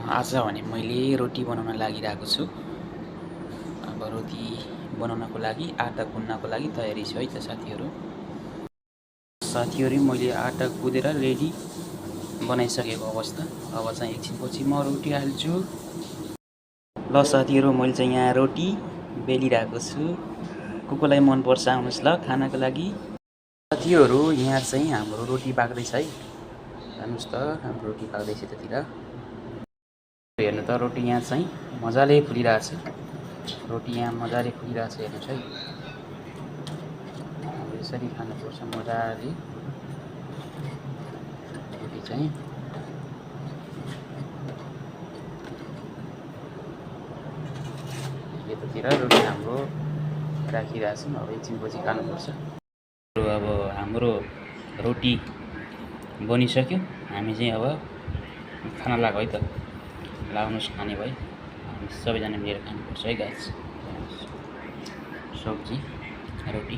आज भने मैले रोटी बनाउन लागिरहेको छु। अब रोटी बनाउनको लागि आटा गुन्नको लागि तयारी छु है त साथीहरू। मैले आटा कुदेर रेडी बनाइसकेको अवस्था। अब चाहिँ एकछिनपछि म रोटी हाल्छु। ल साथीहरू, मैले चाहिँ यहाँ रोटी बेलिरहेको छु। कसलाई मनपर्छ आउनुहोस् ल खानाको लागि। साथीहरू, यहाँ चाहिँ हाम्रो रोटी पाक्दैछ है। हेर्नुहोस् त, हाम्रो रोटी पाक्दैछ त्यतिर। हेर्नु त, रोटी यहाँ चाहिँ मजाले फुलिरहेछ। रोटी यहाँ मजाले फुलिरहेछ, हेर्नुहोस् है। अब यसरी खानुपर्छ मजाले रोटी चाहिँ। यतातिर रोटी हाम्रो राखिरहेछौँ। अब एकछिनपछि खानुपर्छ। अब हाम्रो रोटी बनिसक्यो। हामी चाहिँ अब खाना लाग्यो है त। लाउनुहोस् खाने भए हामी सबैजना मिलेर खानुपर्छ है गाइस। सब्जी रोटी